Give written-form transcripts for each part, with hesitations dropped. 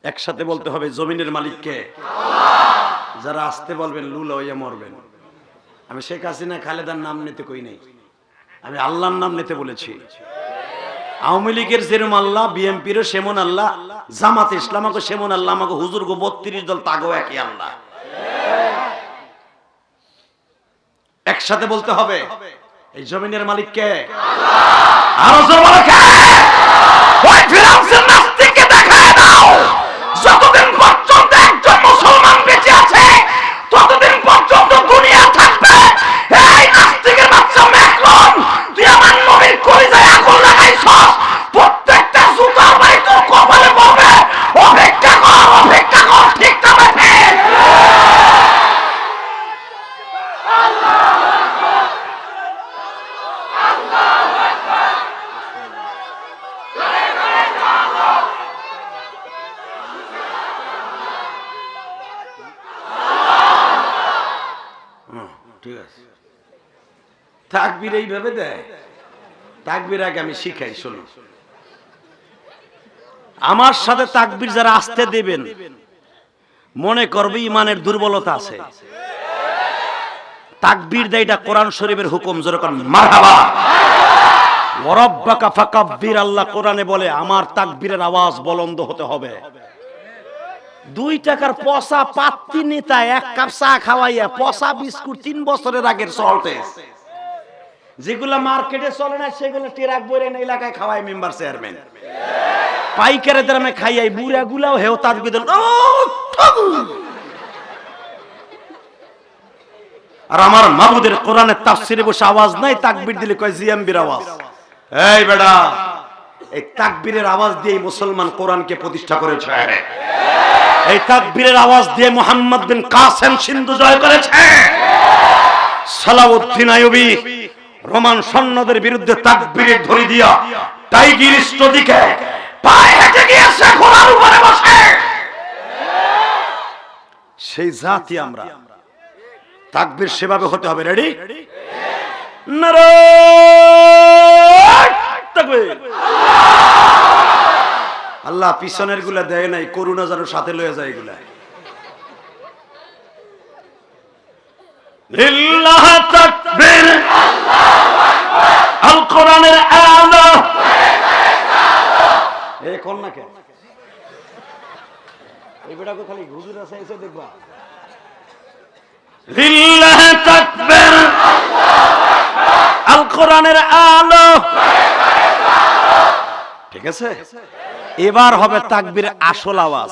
একসাথে বলতে হবে জমিনের মালিক কে? আল্লাহ। যারা আসতে বলবেন লুলা হইয়া মরবেন। আমি শেখ হাসিনা খালেদার নাম নিতে কই নাই, আমি আল্লাহর নাম নিতে বলেছি। আওয়ামী লীগের যেরকম আল্লাহ, বিএনপিরও সেমন আল্লাহ, জামাত ইসলামকে সেমন আল্লাহ, আমাকে হুজুর গো 32 দল তাগো একই আল্লাহ। একসাথে বলতে হবে এই জমিনের মালিক কে? আল্লাহ। আরো জোরে বলো কে? ওই ফিরাউনের নাস্তিককে দেখায় দাও, যতদিন পর্যন্ত একজন মুসলমান বেঁচে আছে ততদিন পর্যন্ত দুনিয়া থাকবে। এই নাস্তিকের বাচ্চা ম্যাকরন, তুই আমার নবীর কলিজায় আগুন লাগাইছস, প্রত্যেকটা জুতার বাড়ি তোর কপালে পড়বে। অপেক্ষা কর, অপেক্ষা কর, ঠিক না বেঠে? ঠিক আছে, তাকবীর এইভাবে দেয়। তাকবীর আগে আমি শিখাই, শোনো। আমার সাথে তাকবীর যারা আসতে দেবেন মনে করবে ইমানের দুর্বলতা আছে। তাকবীর দেয়, এটা কোরআন শরীফের হুকুম। যেরকম মারহাবা ওয়া রাব্বাকা ফাকাব্বির, আল্লাহ কোরআনে বলে আমার তাকবীরের আওয়াজ বুলন্দ হতে হবে। 2 টাকার পচা পাত্তি নেতা 1 কাপ চা খাওয়াইয়া পচা বিস্কুট 3 বছরের আগের চলতেস, যেগুলা মার্কেটে চলে না সেগুলো ট্রাক বইরে না এলাকায় খাওয়ায় মেম্বার চেয়ারম্যান। পাইকারের দামে খাইয়াই বুড়া গুলাও হেও তাকবীর দেন। আর আমার মাবুদের কোরআনের তাফসিরে বসে আওয়াজ নাই, তাকবীর দিলে কয় জিএমবির আওয়াজ। এই বেটা, এই তাকবীরের আওয়াজ দিয়ে মুসলমান কোরআনকে প্রতিষ্ঠা করেছে। এই তাকবীরের আওয়াজ দিয়ে মুহাম্মদ বিন কাসেম সিন্ধু জয় করেছে। সালাউদ্দিন আইয়ুবী রোমান সৈন্যদের বিরুদ্ধে তাকবীরের ধরি দিয়া টাইগ্রিস নদীকে পায়ে হেঁটে গিয়েছে ঘোড়ার উপরে বসে। সেই জাতি আমরা, তাকবীর সেভাবে হতে হবে। রেডি? নারায়ে তাকবীর। আল্লাহ পিছনের গুলা দেয় নাই, করুণা যেন সাথে লয়ে যায় এগুলা। লিল্লাহ তাকবীর, আল কোরআনের আলো। এই কোন না কে এই বেটা কো খালি হুজুর আছে এসে দেখবা। লিল্লাহ তাকবীর, আল কোরআনের আলো। ঠিক আছে, এবার হবে তাকবীর আসল আওয়াজ।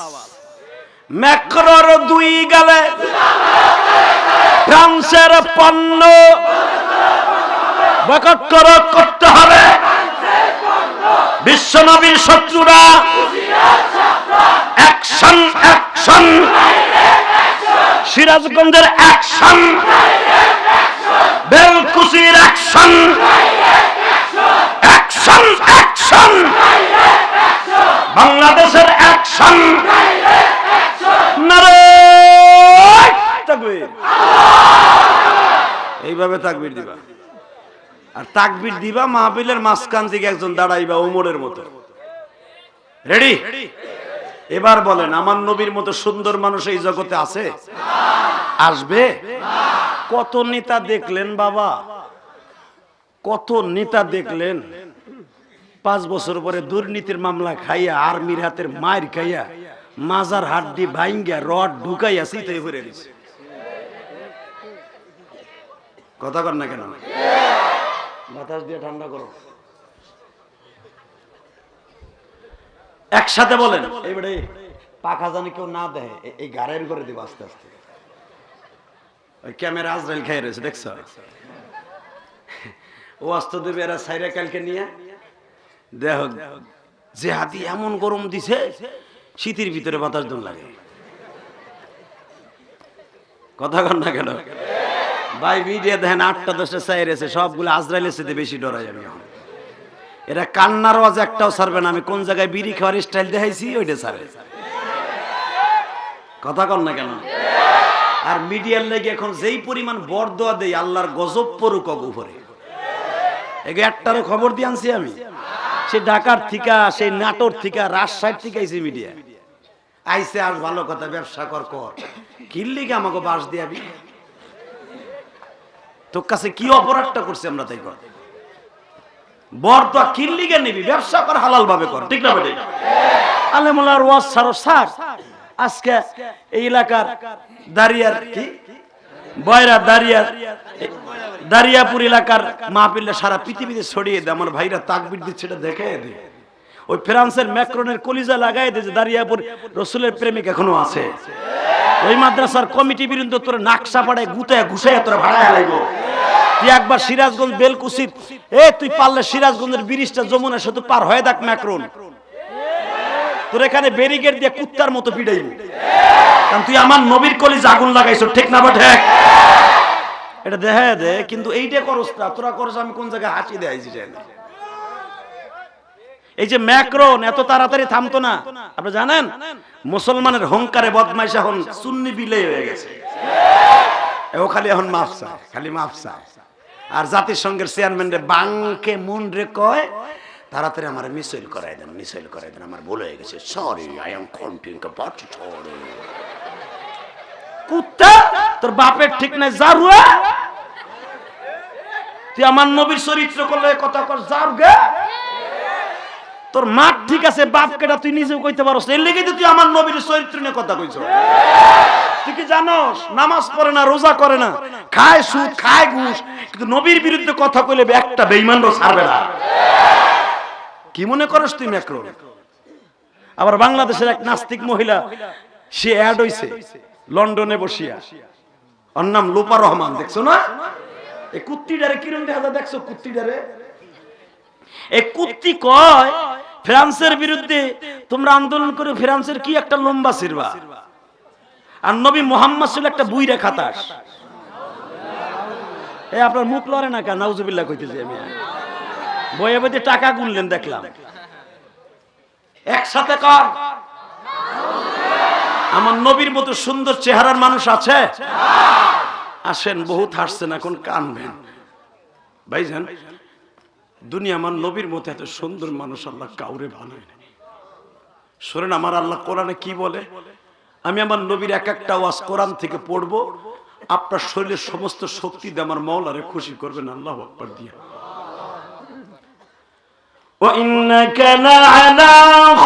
ম্যাক্রোর 2 গালে ফ্রান্সের পণ্য বয়কট করতে হবে। বিশ্বনবীর শত্রুরা অ্যাকশন, অ্যাকশন। সিরাজগঞ্জের অ্যাকশন, বেলকুচির অ্যাকশন, অ্যাকশন, অ্যাকশন। বাংলাদেশের অ্যাকশন। নারায়ে তাকবীর। এইভাবে তাকবীর দিবা, আর তাকবীর দিবা মাহফিলের মাঝখান থেকে একজন দাঁড়াইবা ওমরের মতো। রেডি? এবার বলেন, আমার নবীর মতো সুন্দর মানুষ এই জগতে আছে? আসবে? কত নেতা দেখলেন বাবা, কত নেতা দেখলেন 5 বছর পরে দুর্নীতির মামলা খাইয়া, আর্মির হাতের মার খাইয়া, মাজার হাড্ডি ভাঙ্গা রড ঢুকাইয়া চিতায় ভরে দিছে। কথা কর না কেন? বাতাস দিয়ে ঠান্ডা করো। একসাথে বলেন, এইবারে পাখা জানি কেউ না দেয়, এই গাড়ের করে দিব আস্তে আস্তে। ওই ক্যামেরা আজরাইল খাই রয়েছে, দেখছ? ও অস্ত্র দেবে এরা সাইরা কালকে নিয়ে দেখ যে হাতি এমন গরম দিছে শীতের ভিতরে বাতাস দম লাগে। কথা কর না কেন ভাই? মিডিয়া দেখেন 8টা 10টা চাই রয়েছে, সবগুলো আজরাইলের সাথে বেশি ডরাই আমি। এরা কান্নার আওয়াজ একটাও ছাড়বে না। আমি কোন জায়গায় বিড়ি খাওয়ার স্টাইল দেখাইছি ওইটা ছাড়ে। কথা কর না কেন? আর মিডিয়ার লেগে এখন যেই পরিমাণ বরদোয়া দেয়, আল্লাহর গজব পড়ুক উপরে। এগে একটারও খবর দিয়ে আনছি আমি, সে ঢাকার থিকা, সেই নাটোর থিকা, রাজশাহীর থেকে আইছে মিডিয়া। আইসে আর ভালো কথা, ব্যবসা কর কর, কিল্লিকে আমাকে বাস দিয়াবি? তোর কাছে কি অপরাধটা করছি আমরা? তাই কর, বর তো কিল্লিকে নিবি, ব্যবসা কর, হালাল ভাবে কর, ঠিক না বেটে? আলেমুল্লাহর ওয়াজ ছাড়ো ছাড়। আজকে এই এলাকার দারিয়ার কি বয়রা দারিয়াপুর এলাকার মাহফিলটা সারা পৃথিবীতে ছড়িয়ে দেয়। আমার ভাইরা তাকবীর দিচ্ছে, এটা দেখে দে। ওই ফ্রান্সের ম্যাক্রনের কলিজা লাগাই দে যে দারিয়াপুর রসুলের প্রেমিক এখনো আছে। ওই মাদ্রাসার কমিটি বিরুদ্ধে তোর নাকশা পাড়ায় গুতায় ঘুষায় তোরা ভাড়ায় লাগবো। তুই একবার সিরাজগঞ্জ বেলকুচির তুই পারলে সিরাজগঞ্জের ব্রিজটা যমুনা সেতু পার হয়ে দেখ ম্যাক্রন, তোর এখানে ব্যারিকেড দিয়ে কুত্তার মতো পিড়াইব, কারণ তুই আমার নবীর কলিজা আগুন লাগাইছ, ঠিক না বা ঠিক? এটা দেখা দে, কিন্তু এইটা করস না তোরা, করস আমি কোন জায়গায় হাসি দেয়াইছি জানি। এই যে ম্যাক্রন এত তাড়াতাড়ি থামতো না, আপনি জানেন? মুসলমানের হংকারে বদমাইশ এখন সুন্নি বিলে হয়ে গেছে। ও খালি এখন মাফ চায়, খালি মাফ চায়। আর জাতিসংঘের চেয়ারম্যান রে বাংকে মুন রে কয়, তাড়াতাড়ি আমার মিসাইল করাই দেন, মিসাইল করাই দেন, আমার ভুল হয়ে গেছে, sorry, I am continue but sorry. কুত্তা তোর বাপের ঠিক নাই, জারুয়া তুই আমার নবীর চরিত্র করলে কথা কর, জারুগা তোর মাঠ ঠিক আছে, বাপ কেটা তুই নিজেও কইতে পারছ, এর লেগে তুই আমার নবীর চরিত্র নিয়ে কথা কইছ। তুই কি জানোস নামাজ পড়ে না, রোজা করে না, খায় সুদ, খায় ঘুষ, কিন্তু নবীর বিরুদ্ধে কথা কইলে একটা বেঈমানও ছাড়বে না। কি মনে করস তুই ম্যাক্রন? আবার বাংলাদেশের এক নাস্তিক মহিলা, সে অ্যাড হইছে লন্ডনে বসিয়া, ওর নাম লোপা রহমান, দেখছো না? এই কুত্তিটারে কিরম দেখা যায়, দেখছো কুত্তিটারে? এই কুত্তি কয় ফ্রান্সের বিরুদ্ধে তোমরা আন্দোলন করে ফ্রান্সের কি একটা লম্বা ছিড়বা, আর নবী মুহাম্মদ ছিল একটা বুইরা খাতাস। আপনার মুখ লড়ে না কেন? নাউজুবিল্লাহ কইতেছি আমি। বইয়ে বইতে টাকা গুনলেন দেখলাম, একসাথে কর। আমার নবীর মতো সুন্দর চেহারার মানুষ আছে? আসেন, বহুত হাসছেন, এখন কানবেন ভাইজান। দুনিয়া আমার নবীর মতো এত সুন্দর মানুষ আল্লাহ কাউরে বানায় না। শোনেন আমার আল্লাহ কোরআনে কি বলে, আমি আমার নবীর এক একটা ওয়াজ কোরআন থেকে পড়বো, আপনার শরীরের সমস্ত শক্তি দিয়ে আমার মাওলারে খুশি করবেন। আল্লাহু আকবার দিয়া। ওয়া ইন্নাকা লাআলা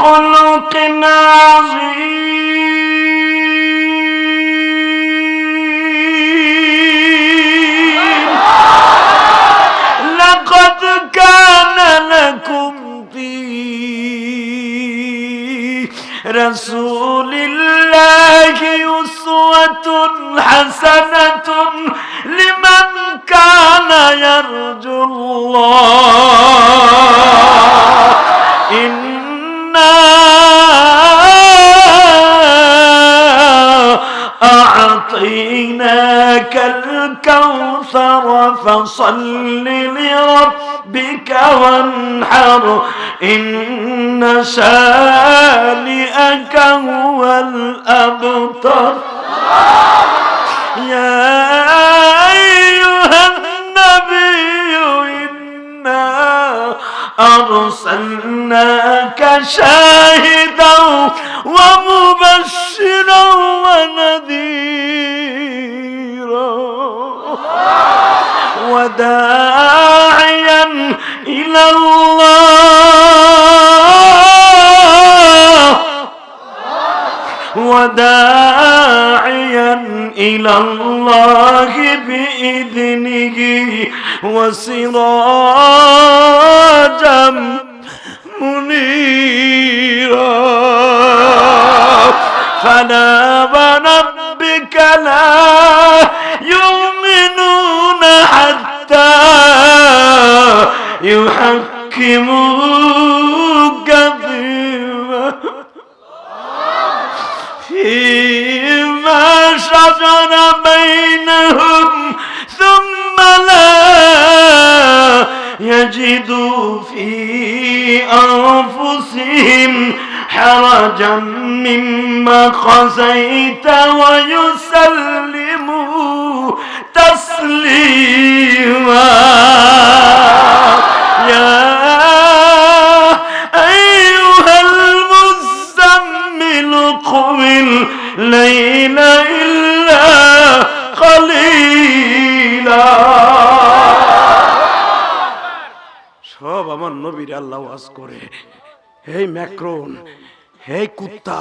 খুলুকিন আযীম। লাকাদ কানা লাকুম ফি রাসূলিল্লাহি উসওয়াতুন হাসানাতুন লিমান কানা ইয়ারজুল্লাহ। ইন্না আ'তাইনাকাল কাউসার ফাসাল্লি লিরাব্বিকা ওয়ানহার ইন্না শানি'আকা হুয়াল আবতার। ইয়া আইয়ুহান নাবিয়্যু ইন্না আরসালনাকা শাহিদাও ওয়া মুবাশশিরাও ওয়া নাযীরা ওয়া দা'iয়ান ইলাল্লাহ وداعيا إلى الله بإذنه وسراجا منيرا فلا وربك لا يؤمنون حتى يحكموك فيما شجر بينهم ثم لا يجدوا في أنفسهم حرجا مما قضيت ويسلموا تسليما. يا أيها المزمل কুমিল লাইলা ইল্লা কালিলা। সব আমার নবীর আল্লাহ ওয়াজ করে। এই ম্যাক্রন, হে কুত্তা,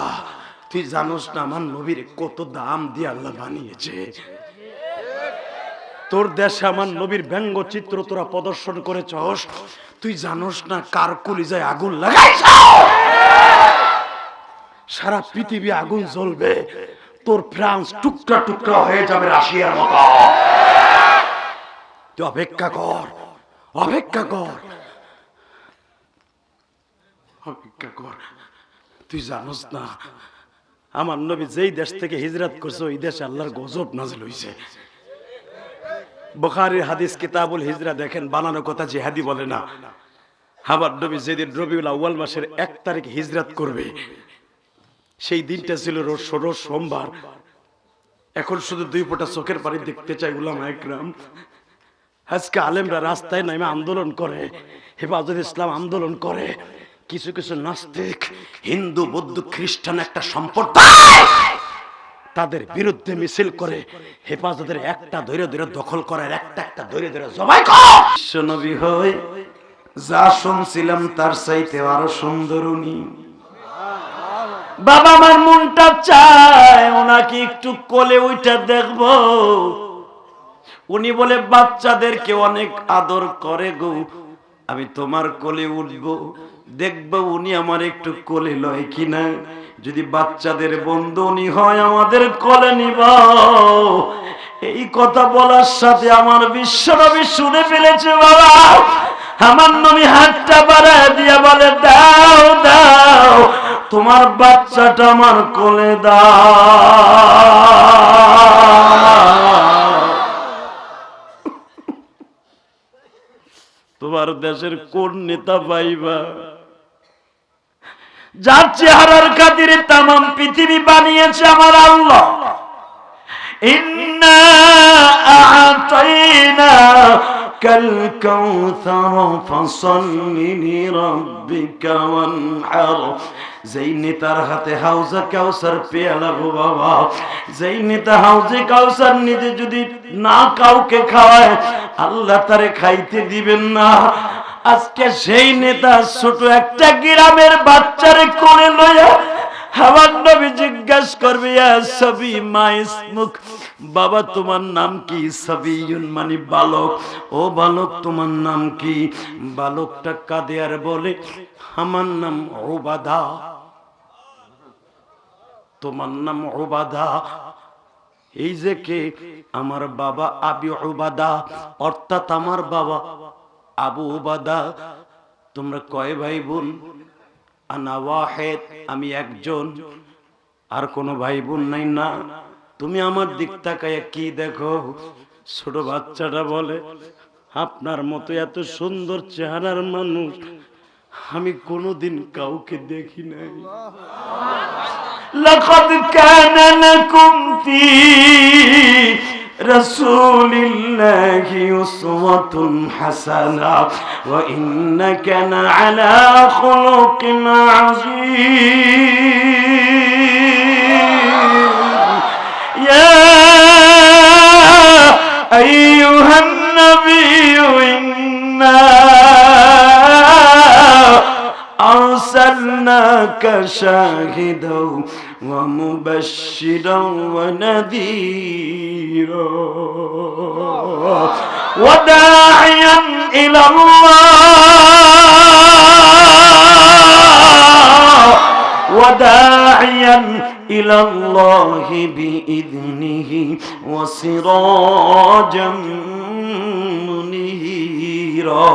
তুই জানোস না আমার নবীর কত দাম দিয়ে আল্লাহ বানিয়েছে? তোর দেশে আমার নবীর ব্যঙ্গ চিত্র তোরা প্রদর্শন করেছস, তুই জানোস না কার কলিজায় আগুন লাগাইছ? সারা পৃথিবী আগুন জ্বলবে, তোর ফ্রান্স টুকরা টুকরা হয়ে যাবে রাশিয়ার মতো। তুই অপেক্ষা কর, অপেক্ষা কর, অপেক্ষা কর। তুই জানোস না আমার নবী যেই দেশ থেকে হিজরত করছে ওই দেশে আল্লাহর গজব নাযিল হইছে। বুখারীর হাদিস কিতাবুল হিজরা দেখেন, বানানো কথা জিহাদি বলে না। আমার নবী যেদিন রবিউল আউয়াল মাসের 1 তারিখ হিজরত করবে, সেই দিনটা ছিল রোজ সোমবার। এখন শুধু 2 ফোঁটা চোখের পানি দেখতে চাই উলামা একরাম। আজকে আলেমরা রাস্তায় নামে আন্দোলন করে, হেফাজত ইসলাম আন্দোলন করে। কিছু কিছু নাস্তিক, হিন্দু, বৌদ্ধ, খ্রিস্টান একটা সম্প্রদায় তাদের বিরুদ্ধে মিছিল করে। হেফাজতের একটা ধরে ধরে দখল করার, একটা একটা ধরে ধরে জবাই করে। বিশ্বনবী হই যা শুনছিলাম তার চাইতে আরো সুন্দর উনি। বাবা আমার মনটা চায় ওনাকে একটু কোলে উঠে দেখবো। উনি বলে বাচ্চাদেরকে অনেক আদর করে গো, আমি তোমার কোলে উঠবো, দেখবো উনি আমার একটু কোলে লয় কিনা। যদি বাচ্চাদের বন্ধু উনি হয় আমাদের কোলে নিব। এই কথা বলার সাথে আমার বিশ্বনবী শুনে ফেলেছে। বাবা আমার নবী হাতটা বাড়ায় দিয়া বলে, দাও দাও তোমার বাচ্চাটা আমার কোলে দাও। তোমার দেশের কোন নেতা পাইবা যার চেহারার খাতিরে তামাম পৃথিবী বানিয়েছে আমার আল্লাহ? ইন্না আ'তাইনাকাল কাউসার ফাসাল্লি লিরাব্বিকা ওয়ানহার। যেই নেতার হাতে হাউজে কাউসার পেয়ালা গো বাবা, যেই নেতা হাউজে কাউসার নিজে যদি না কাউকে খাওয়ায় আল্লাহ তারে খাইতে দিবেন না। আজকে সেই নেতা ছোট একটা গ্রামের বাচ্চারে কোলে লইয়া আমার নবী জিজ্ঞাসা করবে, ইয়া সাবি মা ইসমুক, বাবা তোমার নাম কি? সাবিয়ুন মানে বালক। ও বালক তোমার নাম কি? বালকটা কাঁদে আর বলে, আমার নাম উবাদা। তোমার নাম উবাদা? এই যে কে? আমার বাবা আবি উবাদা, অর্থাৎ আমার বাবা আবু উবাদা। তোমরা কয় ভাই বোন? আনা ওয়াহিদ, আমি একজন, আর কোনো ভাই বোন নাই না। তুমি আমার দিক তাকায় কি দেখো? ছোট বাচ্চাটা বলে, আপনার মতো এত সুন্দর চেহারার মানুষ আমি কোনোদিন কাউকে দেখি নাই। লাকাদ কানা লাকুম ফি রাসূলিল্লাহি উসওয়াতুন হাসানা ওয়া ইন্নাকা লাআলা খুলুকিন আযীম। ইয়া আইয়ুহান নাবিয়্যু ইন্না আরসালনাকা শাহিদাও ওয়া মুবাশশিরাও ওয়া নাযীরা ওয়া দাঈয়ান ইলাল্লাহ ওয়া দাঈয়ান ইলাল্লাহি বিইذনিহি ওয়া সিরাজাম মুনীরা।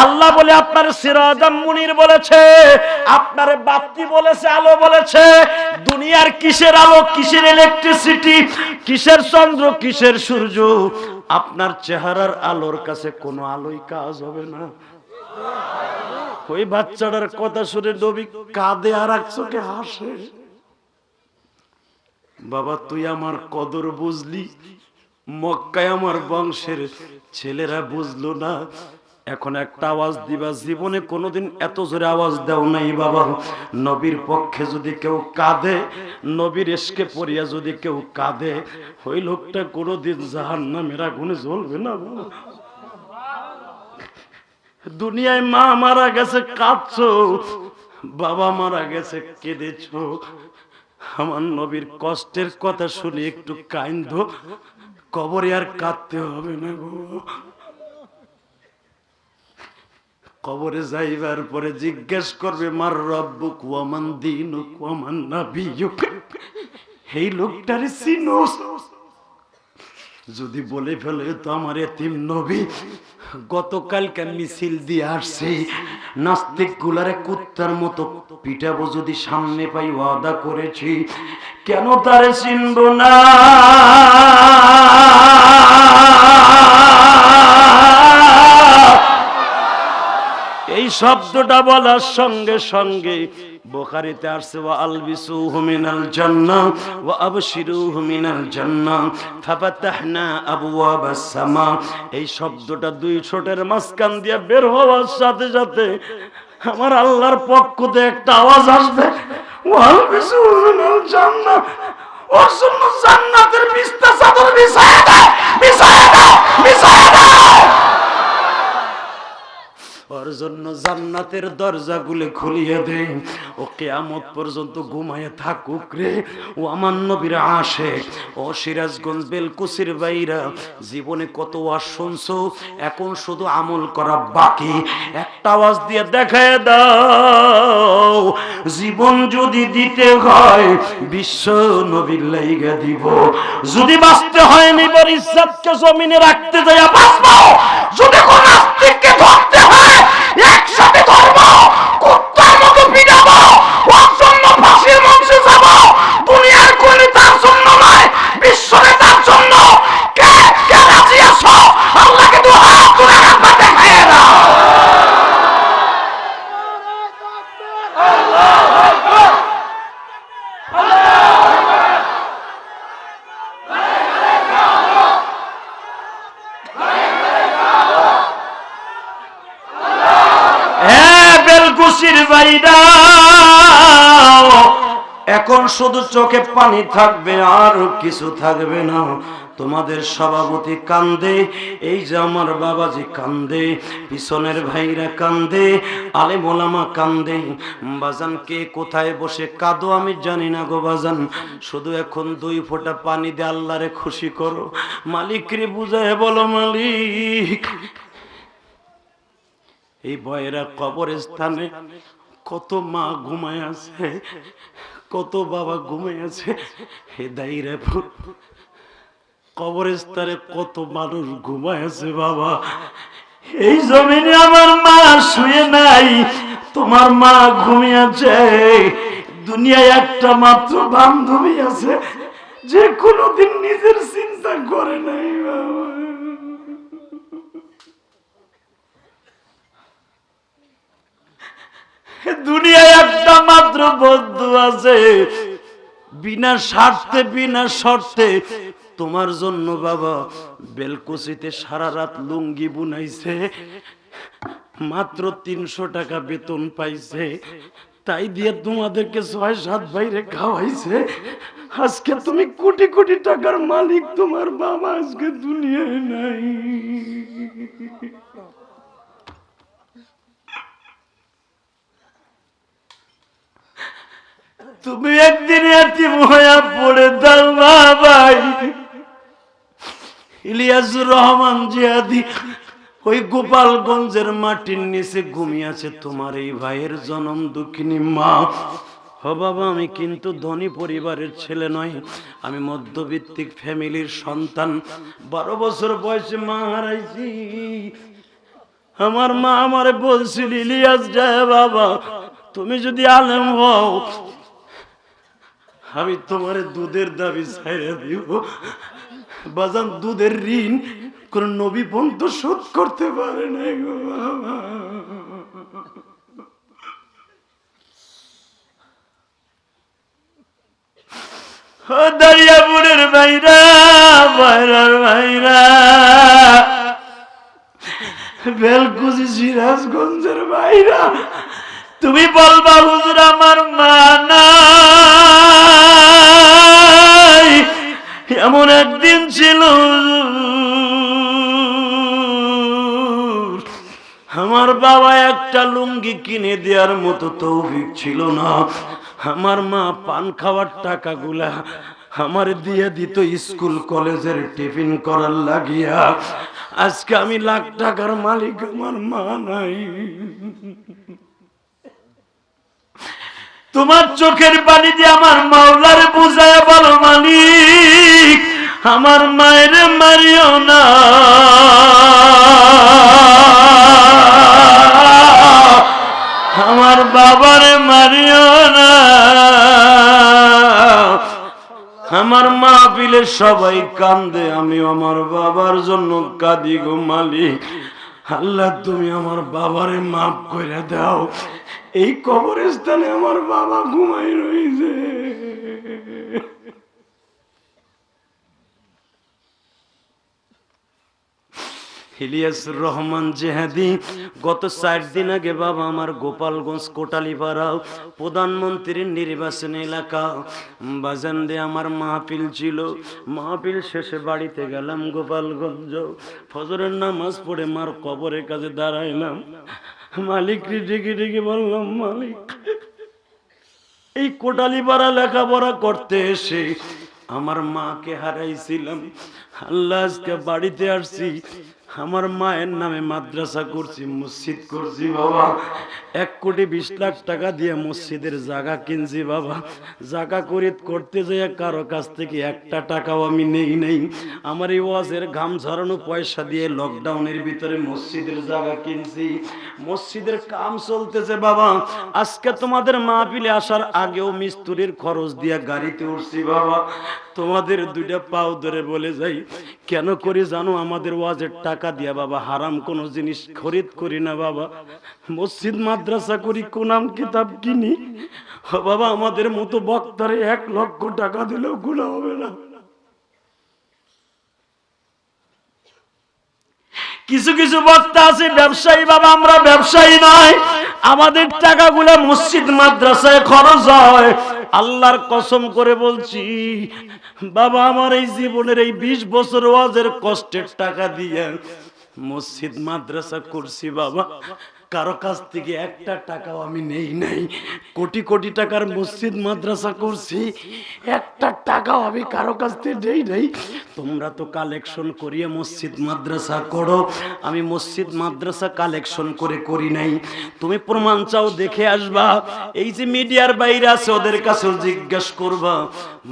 আল্লাহ বলে আপনার সিরাজাম মুনির বলেছে, আপনার বাতি বলেছে, আলো বলেছে। দুনিয়ার কিসের আলো, কিসের ইলেকট্রিসিটি, কিসের চন্দ্র, কিসের সূর্য? আপনার চেহারার আলোর কাছে কোনো আলোই কাজ হবে না। ওই বাচ্চাটার কথা শুনে নবী কাঁদে আর এক চোখে হাসে। বাবা তুই আমার কদর বুঝলি, মক্কায় আমার বংশের ছেলেরা বুঝলো না। এখন একটা আওয়াজ দিবা, জীবনে কোনোদিন এত জোরে আওয়াজ দাও নাই বাবা। নবীর পক্ষে যদি কেউ কাঁদে, নবীর এসকে পড়িয়া যদি কেউ কাঁদে, ওই লোকটা কোনোদিন জাহান্নামের আগুনে জ্বলবে না বাবা। দুনিয়ায় মা মারা গেছে কাঁদছো, বাবা মারা গেছে কেঁদেছো, আমার নবীর কষ্টের কথা শুনে একটু কাঁদো, কবরে আর কাঁদতে হবে না গো। কবরে যাইবার পরে জিজ্ঞেস করবে মার রব্বুক ওয়া মান দীনুক ওয়া মান নাবিয়ুক, এই লোকটারে চিনোস? যদি বলে ফেলে তো আমার এতিম নবী গতকালকে মিছিল দিয়ে আসছে, নাস্তিক গুলারে কুত্তার মতো পিটাবো, যদি সামনে পাই ওয়াদা করেছি, কেন তারে চিনব না? এই শব্দটা বলার সঙ্গে সঙ্গে বুখারীতে আসছে ওয়া আলবিসুহু মিনাল জান্নাহ ওয়া আবশিরুহু মিনাল জান্নাহ ফাফাতাহনা আবওয়াবাস সামা। এই শব্দটা দুই ঠোঁটের মাঝখান দিয়ে বের হওয়ার সাথে সাথে আমার আল্লাহর পক্ষ থেকে একটা আওয়াজ আসবে, ওয়া আলবিসুহু মিনাল জান্নাহ, ওর জন্য জান্নাতের বিছনা চাদর বিছায়া দাও, বিছায়া দাও, বিছায়া দাও। ওর জন্য জান্নাতের দরজাগুলো খুলিয়ে দে, ও কিয়ামত পর্যন্ত ঘুমায়ে থাকুক রে। ও আমার নবীর আশিক, ও সিরাজগঞ্জ বেলকুচির বাইরা, জীবনে কত ওয়াজ শুনছো, এখন শুধু আমল করা বাকি। একটা আওয়াজ দিয়ে দেখায় দাও, জীবন যদি দিতে হয় বিশ্ব নবীর লাইগা দিব, যদি বাঁচতে হয় নিবার ইজ্জতকে জমিনে রাখতে যাইয়া বাঁচবো, যদি কোন নাস্তিককে ধরতে হয় একসাথে ধরবো, কুত্তার মতো পিটাবো, ওর জন্য ফাঁসির মঞ্চে যাবো। দুনিয়ার কোন তার জন্য নয়, বিশ্বরে তার জন্য। কে কে রাজি আছো? আল্লাহকে দু হাত তুলে রাখবা, দেখায় দাও। এখন শুধু চোখে পানি থাকবে, আর কিছু থাকবে না। তোমাদের সভাপতি কান্দে, এই যে আমার বাবাজি কান্দে, পিছনের ভাইরা কান্দে, আলেম ওলামা কান্দে। বাজান কে কোথায় বসে কাঁদো আমি জানি না গো বাজান, শুধু এখন দুই ফোঁটা পানি দিয়ে আল্লাহরে খুশি করো। মালিকরে বুঝায় বলো, মালিক এই বয়েরা কবরস্থানে কত মা ঘুমায় আছে, কত বাবা ঘুমায় আছে, হে দাইরে কবরস্থানে কত মানুষ ঘুমায় আছে বাবা। এই জমিনে আমার মা শুয়ে নাই, তোমার মা ঘুমিয়ে আছে। দুনিয়ায় একটা মাত্র বান্ধবী আছে যে কোনোদিন নিজের চিন্তা করে নাই বাবা। দুনিয়ায় একটা মাত্র বন্ধু আছে, বিনা স্বার্থে বিনা শর্তে তোমার জন্য বাবা বেলকুচিতে সারা রাত লুঙ্গি বুনাইছে, মাত্র 300 টাকা বেতন পাইছে, তাই দিয়ে তোমাদেরকে 6-7 বাইরে খাওয়াইছে। আজকে তুমি কোটি কোটি টাকার মালিক, তোমার বাবা আজকে দুনিয়ায় নাই। তুমি একদিন এতিম হইয়া পড়ে দাও ভাই। ইলিয়াসুর রহমান জিয়াদি ওই গোপালগঞ্জের মাটির নিচে ঘুমিয়ে আছে তোমার এই ভাইয়ের জনম দুঃখিনী মা। ও বাবা, আমি কিন্তু ধনী পরিবারের ছেলে নয়, আমি মধ্যবিত্তিক ফ্যামিলির সন্তান। 12 বছর বয়সে মা হারাইছি। আমার মা আমারে বলছিল, ইলিয়াস যায় বাবা, তুমি যদি আলেম হও আমি তোমার দুধের দাবি ছাইড়া দিব। বাজান, দুধের ঋণ কোন নবী পর্যন্ত শোধ করতে পারে না গো বাবা। দারিয়াপুরের ভাইরা, ভাইরার ভাইরা, বেলকুচি সিরাজগঞ্জের ভাইরা, তুমি বলবা হুজুর আমার মা নাই। এমন একদিন ছিল আমার বাবা একটা লুঙ্গি কিনে দেওয়ার মতো তৌফিক ছিল না। আমার মা পান খাওয়ার টাকাগুলা আমার দিয়ে দিত স্কুল কলেজের টিফিন করার লাগিয়া। আজকে আমি লাখ টাকার মালিক, আমার মা নাই। তোমার চোখের পানি দিয়ে আমার মাওলার বুঝায় বলো, মালিক আমার মায়ের মারিও না, আমার বাবারে মারিও না। আমার মাহফিলে সবাই কান্দে, আমি আমার বাবার জন্য কাঁদি গো মালিক। আল্লাহ তুমি আমার বাবারে মাফ করে দাও। এই কবরস্থানে আমার বাবা ঘুমাই রয়েছে। ইলিয়াসুর রহমান জেহাদি গত 4 দিন আগে বাবা আমার গোপালগঞ্জ কোটালীপাড়া প্রধানমন্ত্রীর নির্বাচন এলাকা বাজান দিয়ে আমার মাহফিল ছিল। মাহফিল শেষে বাড়িতে গেলাম গোপালগঞ্জ, ফজরের নামাজ পড়ে মার কবরের কাছে দাঁড়াইলাম। মালিক ডেকে ডেকে বললাম, মালিক এই কোটালীপাড়া লেখাপড়া করতে এসে আমার মাকে হারাইছিলাম। আল্লাহ আজকে বাড়িতে আসছি, আমার মায়ের নামে মাদ্রাসা করছি, মসজিদ করছি বাবা। 1,20,00,000 টাকা দিয়ে মসজিদের জায়গা কিনছি বাবা। জায়গা খরিদ করতে যেয়ে কারো কাছ থেকে 1 টাকাও আমি নেই নেই। আমার এই ওয়াজের ঘাম ঝরানো পয়সা দিয়ে লকডাউনের ভিতরে মসজিদের জায়গা কিনছি, মসজিদের কাম চলতেছে বাবা। আজকে তোমাদের মাহফিলে আসার আগেও মিস্ত্রির খরচ দিয়ে গাড়িতে উঠছি বাবা। তোমাদের 2টা পাও ধরে বলে যাই, কেন করি জানো? আমাদের ওয়াজের টাকা দিয়া বাবা হারাম কোনো জিনিস খরিদ করি না বাবা। মসজিদ মাদ্রাসা করি, কোরআন কিতাব কিনি বাবা। আমাদের মতো বক্তারে 1 লক্ষ টাকা দিলেও গুনাহ হবে না। কিছু কিছু বক্তা আছে ব্যবসায়ী বাবা, আমরা ব্যবসায়ী নয়। আমাদের টাকাগুলো মসজিদ মাদ্রাসায় খরচ হয়। আল্লাহর কসম করে বলছি বাবা, আমার এই জীবনের এই 20 বছর ওয়াজের কষ্টের টাকা দিয়ে মসজিদ মাদ্রাসা করছি বাবা। কারো কাছ থেকে 1 টাকাও আমি নেই নাই। কোটি কোটি টাকার মসজিদ মাদ্রাসা করছি, 1 টাকাও আমি কারো কাছ থেকে নেই নাই। তোমরা তো কালেকশন করিয়ে মসজিদ মাদ্রাসা করো, আমি মসজিদ মাদ্রাসা কালেকশন করে করি নাই। তুমি প্রমাণ চাও দেখে আসবা। এই যে মিডিয়ার বাইরে আছে ওদের কাছেও জিজ্ঞাসা করবা,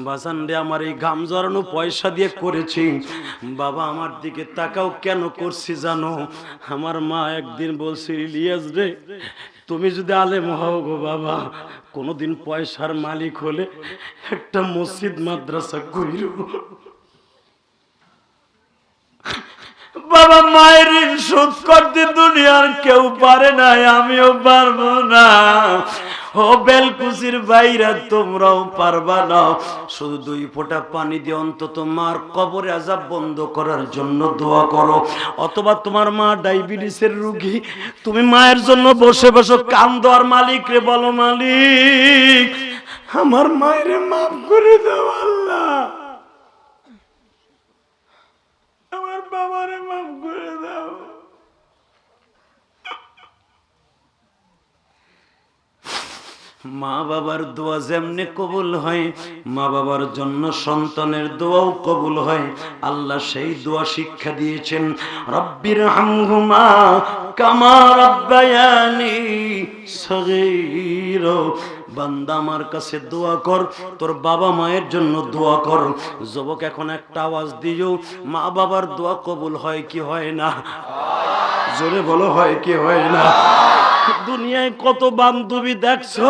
বাজান রে আমার এই ঘাম জড়ানো পয়সা দিয়ে করেছি বাবা। আমার দিকে তাকাও, কেন করছি জানো? আমার মা একদিন বলছিল, ইলিয়াস রে তুমি যদি আলেম হও গো বাবা, কোনদিন পয়সার মালিক হলে একটা মসজিদ মাদ্রাসা কইরো বাবা। মায়ের ঋণ শোধ করতে দুনিয়ার কেউ পারে না, আমিও পারবো না। ও বেলকুচির বাইরা তোমরাও পারবা না। শুধু 2 ফোঁটা পানি দিয়ে অন্তত মার কবরে আযাব বন্ধ করার জন্য দোয়া করো। অথবা তোমার মা ডায়াবেটিসের রোগী, তুমি মায়ের জন্য বসে বসে কান্দো আর মালিকরে বলো, মালিক আমার মায়ের মাফ করে দাও, আল্লাহ আমার বাবারে মাফ করে দাও। মা বাবার দোয়া যেমনি কবুল হয়, মা বাবার জন্য সন্তানের দোয়াও কবুল হয়। আল্লাহ সেই দোয়া শিক্ষা দিয়েছেন, রব্বির হামহুমা কামা রাব্বায়ানি সগীরা। বান্দা আমার কাছে দোয়া কর, তোর বাবা মায়ের জন্য দোয়া কর। যুবক এখন একটা আওয়াজ দিও, মা বাবার দোয়া কবুল হয় কি হয় না? জোরে বলো, হয় কি হয় না? দুনিয়ায় কত বান্ধবী দেখছো,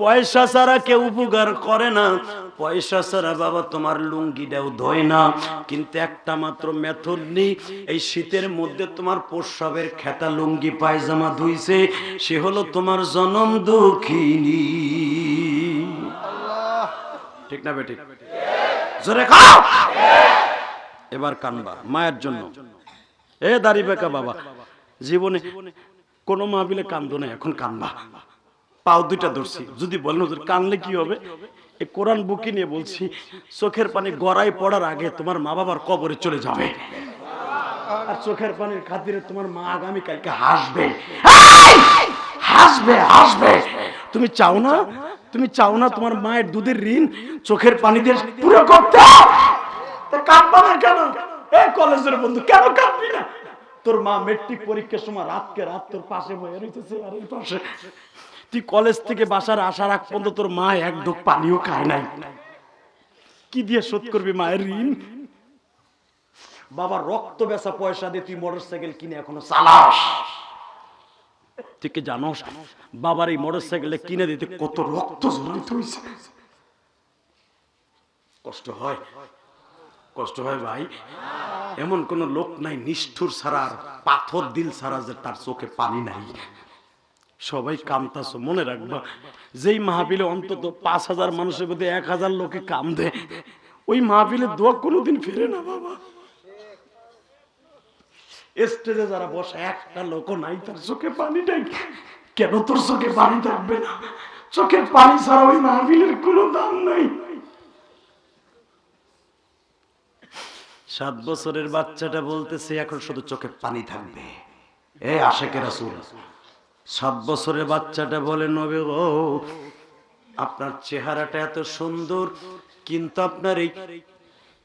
পয়সা ছাড়া কেউ উপকার করে না। পয়সা ছাড়া বাবা তোমার লুঙ্গিটাও ধোয় না। কিন্তু একটা মাত্র মেথড নেই, এই শীতের মধ্যে তোমার প্রস্রাবের খেতা লুঙ্গি পায়জামা ধুইছে, সে হলো তোমার জনম দুঃখিনী। ঠিক না বেঠিক? জোরে খাও। এবার কানবা মায়ের জন্য। এ দাড়ি বেকা বাবা, জীবনে কোনো মাহফিলে কান্দো না, এখন কানবা। পাও দুইটা ধরছি, যদি বলেন হুজুর কানলে কি হবে, এই কোরআন বুকে নিয়ে বলছি, চোখের পানি গড়াই পড়ার আগে তোমার মা বাবার কবরে চলে যাবে, আর চোখের পানির খাতিরে তোমার মা আগামী কালকে হাসবে, হাসবে হাসবে। তুমি চাও না, তুমি চাও না তোমার মায়ের দুধের ঋণ চোখের পানি দিয়ে পুরো করতে? কাঁদবা না কেন? এই কলেজের বন্ধু, কেন কাঁদবি না? তোর মা মেট্রিক পরীক্ষার সময় রাতকে রাত তোর পাশে বয়ে রইতেছে, আর এই পাশে তুই কলেজ থেকে বাসার আসার আগ পর্যন্ত তোর মা এক ঢোক পানিও খায় নাই। কি দিয়ে শোধ করবি মায়ের ঋণ? বাবা রক্ত বেচা পয়সা দিয়ে তুই মোটরসাইকেল কিনে এখনো চালাস। তুই কি জানোস বাবার এই মোটরসাইকেল কিনে দিতে কত রক্ত ঝরিত হয়েছে? কষ্ট হয়, কষ্ট হয় ভাই। এমন কোন লোক নাই নিষ্ঠুর ছাড়া, পাথর দিল ছাড়া যে তার চোখে পানি নাই। সবাই কামতাছো, মনে রাখবা যেই মাহফিলে অন্তত ৫,০০০ মানুষের মধ্যে ১,০০০ লোকে কাম দেয়, ওই মাহফিলে দোয়া কোনোদিন ফিরে না বাবা। স্টেজে যারা বসে একটা লোক নাই তার চোখে পানি নাই, কেন তোর চোখে পানি থাকবে না? চোখের পানি ছাড়া ওই মাহফিলের কোনো দাম নাই। ৭ বছরের বাচ্চাটা বলতেছে এখন শুধু চোখে পানি থাকবে। এ আশেকে রাসূল, ৭ বছরের বাচ্চাটা বলে নবী গো, আপনার চেহারাটা এত সুন্দর, কিন্তু আপনার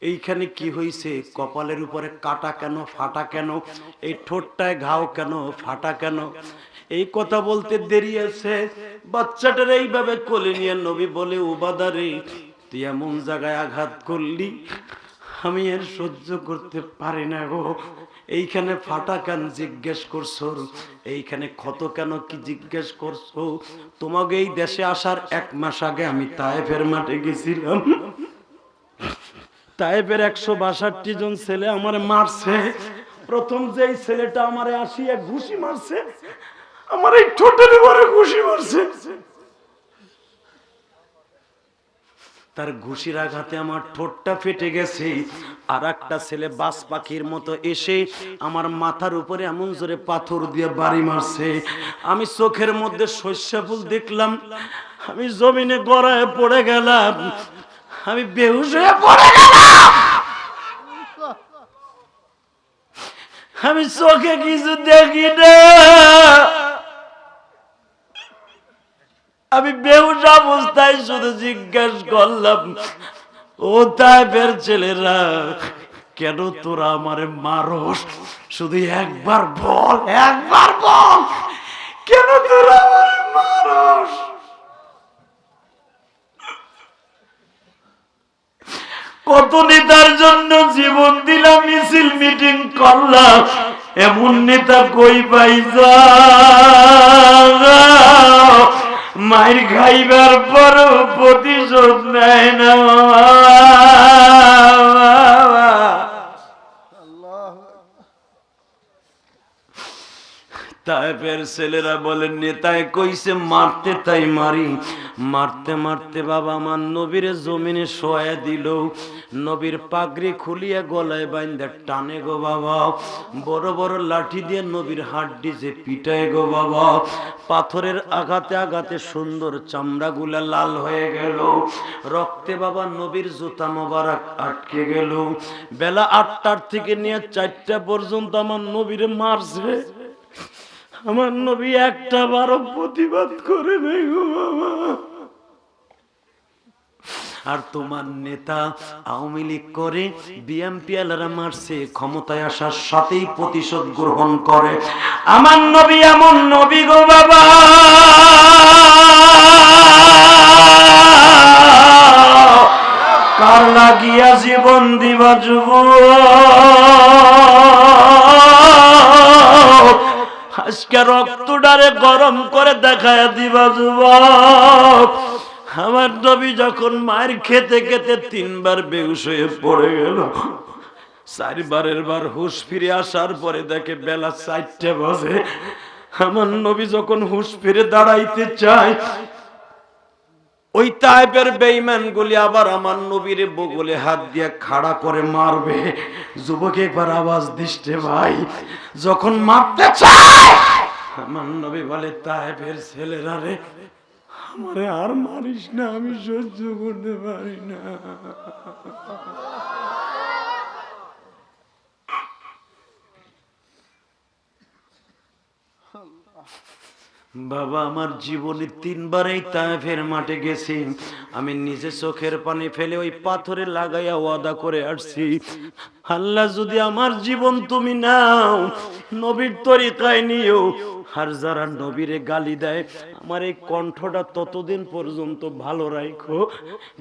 এইখানে কি হয়েছে? কপালের উপরে কাটা কেন, ফাটা কেন? এই ঠোঁটটায় ঘাও কেন, ফাটা কেন? এই কথা বলতে দেরি আছে। বাচ্চাটার এইভাবে কোলে নিয়ে নবী বলে, উবাদারে তুই এমন জায়গায় আঘাত করলি, আমি এর সহ্য করতে পারি না গো। এইখানে ফাটা কেন জিজ্ঞেস করছো, এইখানে ক্ষত কেন কি জিজ্ঞেস করছো? তোমাকে এই দেশে আসার ১ মাস আগে আমি তায়েফের মাঠে গেছিলাম, তায়েফের ১৬২ জন ছেলে আমারে মারছে। প্রথম যেই ছেলেটা আমারে আসিয়া ঘুষি মারছে, আমার এই ঠোঁটের উপরে ঘুষি মারছে। তার ঘুষির আঘাতে আমার ঠোঁটটা ফেটে গেছে। আর একটা ছেলে বাজ পাখির মতো এসে আমার মাথার উপরে এমন জোরে পাথর দিয়ে বাড়ি মারছে। আমি চোখের মধ্যে সর্ষা ফুল দেখলাম, আমি জমিনে গড়ায় পড়ে গেলাম, আমি বেহুশ হয়ে পড়ে গেলাম। আমি চোখে কিছু দেখি না, আমি বেহুশ অবস্থায় শুধু জিজ্ঞেস করলাম, ও তায়েফের ছেলেরা, কেন তোরা আমারে মারস? শুধু একবার বল, একবার বল, কেন তোরা আমারে মারস? কত নেতার জন্য জীবন দিলাম, মিছিল মিটিং করলাম, এমন নেতা কই পাইছা? মায়ের খাইবার পরও প্রতিশোধ নেয় না। তায়েফের ছেলেরা বলেন, নেতায় কইছে মারতে তাই মারি। মারতে মারতে বাবা আমার নবীরে জমিনে শোয়া দিল, নবীর পাগড়ি খুলিয়া গলায় বাইন্ধা টানে গো বাবা, বড় বড় লাঠি দিয়ে নবীর হাড্ডি যে পিটায় গো বাবা। পাথরের আঘাতে আঘাতে সুন্দর চামড়াগুলা লাল হয়ে গেল, রক্তে বাবা নবীর জুতা মোবারক আটকে গেল। বেলা ৮টার থেকে নিয়ে ৪টা পর্যন্ত আমার নবীরে মারছে। আমার নবী একটা বারো প্রতিবাদ করে নাই গো বাবা। আর তোমার নেতা আওয়ামী লীগ করে, বিএনপি আলারা মারছে, ক্ষমতায় আসার সাথেই প্রতিশোধ গ্রহণ করে। আমার নবী এমন নবী গো বাবা, কার লাগিয়া জীবন দিবা যুবক, আজকে রক্তটারে গরম করে দেখায় দিবা যুবক। আমার নবী যখন মায়ের খেতে খেতে ৩ বার বেহুশ হয়ে পড়ে গেল, ৪ বারের বার হুঁশ ফিরে আসার পরে দেখে বেলা ৪টা বাজে। আমার নবী যখন হুঁশ ফিরে দাঁড়াইতে চায়, ওই তায়েফের বেঈমানগুলি আবার আমার নবীর বগলে হাত দিয়ে খাড়া করে মারবে। যুবক একবার আওয়াজ দিচ্ছে ভাই, যখন মারতে চায় আমার নবী বলে তায়েফের ছেলেরা রে আমারে আর মারিস না, আমি সহ্য করতে পারি না। বাবা আমার জীবনে 3 বার এই তায়েফের মাঠে গেছি, আমি নিজে চোখের পানি ফেলে ওই পাথরে লাগাইয়া ওয়াদা করে আসছি, আল্লাহ যদি আমার জীবন তুমি নাও নবীর তরিকায় নিও, আর যারা নবীরে গালি দেয় আমার এই কণ্ঠটা ততদিন পর্যন্ত ভালো রাখো,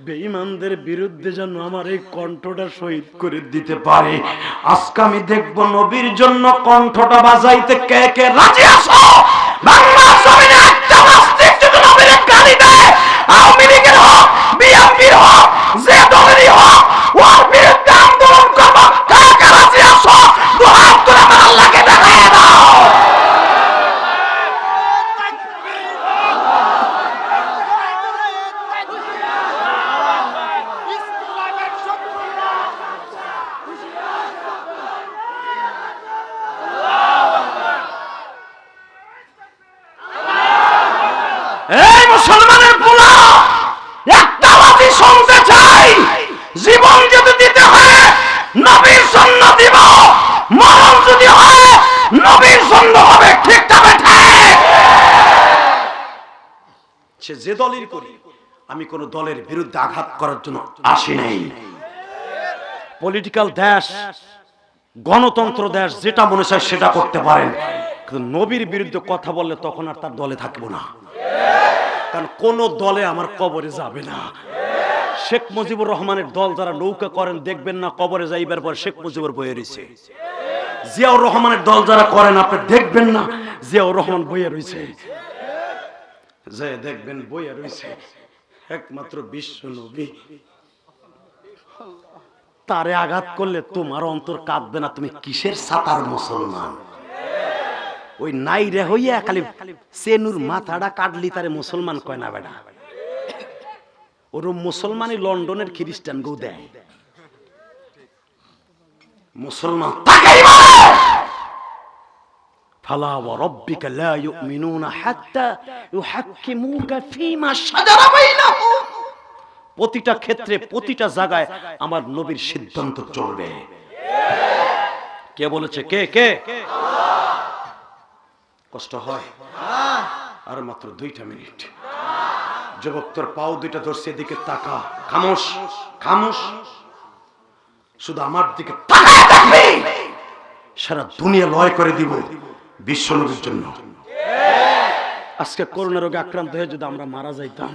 বেঈমানদের বিরুদ্ধে যেন আমার এই কণ্ঠটা শহীদ করে দিতে পারে। আজকে আমি দেখব নবীর জন্য কণ্ঠটা বাজাইতে কে কে রাজি আছো। বাংলা জমিনে একটা নাস্তিক যদি নবীরে গালি দেয়, আওয়ামী লীগের হোক, বিএনপির হোক, যে দলেরই হোক, ওর বিরুদ্ধে আন্দোলন করব, কে কে রাজি আছো? দুহাত তুলে আমার আল্লাহকে দেখায় দাও। এই মুসলমানের পোলা, একটা আওয়াজই শুনতে চাই, জীবন যদি দিতে হয় নবীর জন্য দিব, মরণ যদি হয় নবীর জন্য হবে। ঠিক তবে ঠিক। সে যে দলের করি, আমি কোন দলের বিরুদ্ধে আঘাত করার জন্য আসি নাই। পলিটিক্যাল দেশ, গণতন্ত্র দেশ, যেটা মনে চায় সেটা করতে পারেন, কিন্তু নবীর বিরুদ্ধে কথা বললে তখন আর তার দলে থাকবো না, কারণ কোন দলে আমার কবরে যাবে না। শেখ মুজিবুর রহমানের দল যারা নৌকা করেন দেখবেন না কবরে যাইবার পর শেখ মুজিবুর বয়ে রয়েছে। জিয়াউর রহমানের দল যারা করেন আপনি দেখবেন না জিয়াউর রহমান বয়ে রয়েছে, যে দেখবেন বয়ে রয়েছে একমাত্র বিশ্ব নবী। তারে আঘাত করলে তোমার অন্তর কাঁদবে না, তুমি কিসের সাতার মুসলমান? ওই নাই রে হইয়া খালি সেনুর মাথাটা কাটলি তারে মুসলমান কয় না বেটা। ওর মুসলমানই লন্ডনের খ্রিস্টান গো দেয় মুসলমান তাকেই বলে ফালা ওয়া রাব্বিকা লা ইউমিনুনা হাত্তা ইউহাক্কিমুকা ফীমা শাজারা বাইনাহুম। প্রতিটা ক্ষেত্রে প্রতিটা জায়গায় আমার নবীর সিদ্ধান্ত চলবে। কে বলেছে? কে কে? কষ্ট হয় আর মাত্র 2টা মিনিট। যুবক তোর পাও 2টা ধরছে, এদিকে তাকা, খামোশ খামোশ, শুধু আমার দিকে তাকায় থাকবি, সারা দুনিয়া লয় করে দিব বিশ্ব নবীর জন্য। আজকে করোনা রোগে আক্রান্ত হয়ে যদি আমরা মারা যাইতাম,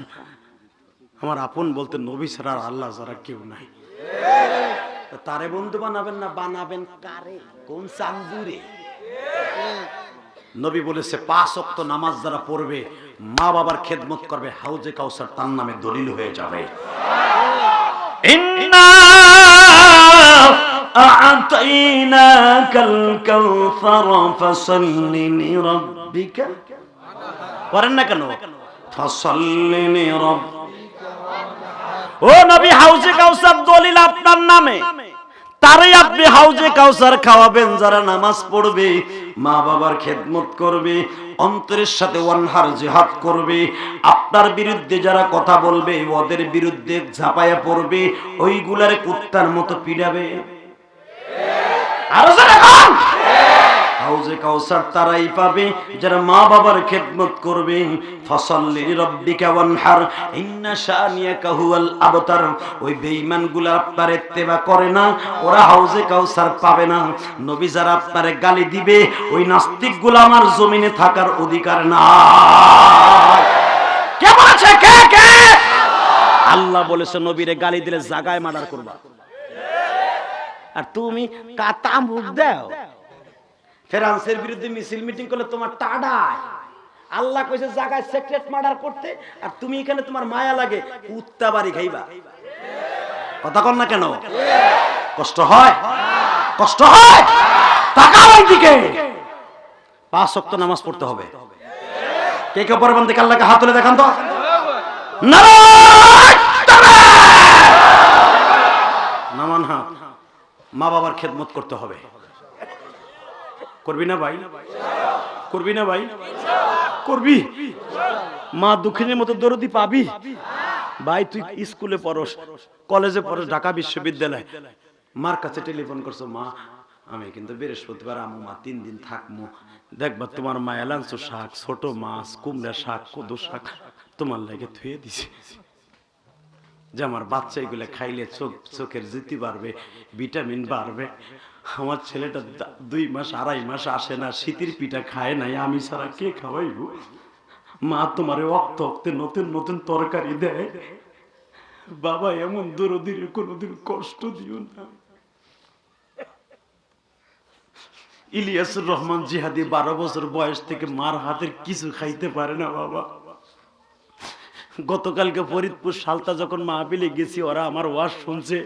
আমার আপন বলতে নবী ছাড়া আর আল্লাহ ছাড়া কেউ নাই। তারে বন্ধু বানাবেন না, বানাবেন কারে? কোন চান্দুরে? নবী বলেছে 5 ওয়াক্ত নামাজ যারা পড়বে, মা বাবার খেদমত করবে, হাউজে কাউসার তার নামে দলিল হয়ে যাবে। ইন্না আ'তাইনাকাল কাউসার ফাসাল্লি লিরাব্বিকা, করেন না কেন? ফাসাল্লি লিরাব্বিকা। ও নবী, হাউজে কাউসার দলিল আপনার নামে, তারে আপনি হাউজে কাউসার খাওয়াবেন যারা নামাজ পড়বে, মা বাবার খেদমত করবে, অন্তরের সাথে ওয়ানহার জিহাদ করবে, আপনার বিরুদ্ধে যারা কথা বলবে ওদের বিরুদ্ধে ঝাঁপায়া পড়বে, ওইগুলারে কুত্তার মতো পিড়াবে। আরো যারা কোন হাউজে কাউসার তারাই পাবে যারা মা বাবার খেদমত করবে। ফাসাল্লি লিরাব্বিকা ওয়ানহার ইন্না শানিয়াকা হুয়াল আবতার। ওই বেঈমানগুলো আপনার ইত্তেবা করে না, ওরা হাউজে কাউসার পাবে না। নবী যারা আপনারে গালি দিবে, ওই নাস্তিকগুলো আমার জমিনে থাকার অধিকার নাই। কে বলেছে? কে কে? আল্লাহ বলেছে নবীরে গালি দিলে জাগায় মার্ডার করবা, আর তুমি কাতা মুখ দাও। ফ্রান্সের বিরুদ্ধে মিছিল মিটিং করলে তোমার টাডায়। আল্লাহ কইছে জায়গায় সিক্রেট মার্ডার করতে, আর তুমি এখানে তোমার মায়া লাগে কুত্তা বাড়ি খাইবা। কথা কর না কেন? কষ্ট হয়, কষ্ট হয়। তাকাও এইদিকে। 5 ওয়াক্ত নামাজ পড়তে হবে। কে কে পড়বেন দেখে আল্লাহকে হাত তুলে দেখান তো। নারায়ণ তাকবীর। নামান হাত। মা বাবার খেদমত করতে হবে। করবি না ভাই? করবি না ভাই? করবি? মা দুঃখিনীর মতো দরদি পাবি? ভাই তুই স্কুলে পড়স, কলেজে পড়স, ঢাকা বিশ্ববিদ্যালয়, মার কাছে টেলিফোন করছো, মা আমি কিন্তু বৃহস্পতিবার আমু মা 3 দিন থাকবো, দেখবা তোমার মা এলাঞ্চ শাক, ছোট মাছ, কুমড়া শাক, কদু শাক তোমার লাগে থুয়ে দিছে, যে আমার বাচ্চা এগুলো খাইলে চোখের জ্যোতি বাড়বে, ভিটামিন বাড়বে। আমার ছেলেটা 2 মাস 2.5 মাস আসে না, শীতের পিঠা খায় নাই, আমি ছাড়া কে খাওয়াইব? মা তোমারে অক্তে অক্তে নতুন নতুন তরকারি দেয়। বাবা এমন দরদির কোনোদিন কষ্ট দিও না। ইলিয়াসুর রহমান জিহাদি 12 বছর বয়স থেকে মার হাতের কিছু খাইতে পারে না বাবা। গতকালকে ফরিদপুর সালতা যখন মাহফিলে গেছি, ওরা আমার ওয়াজ শুনছে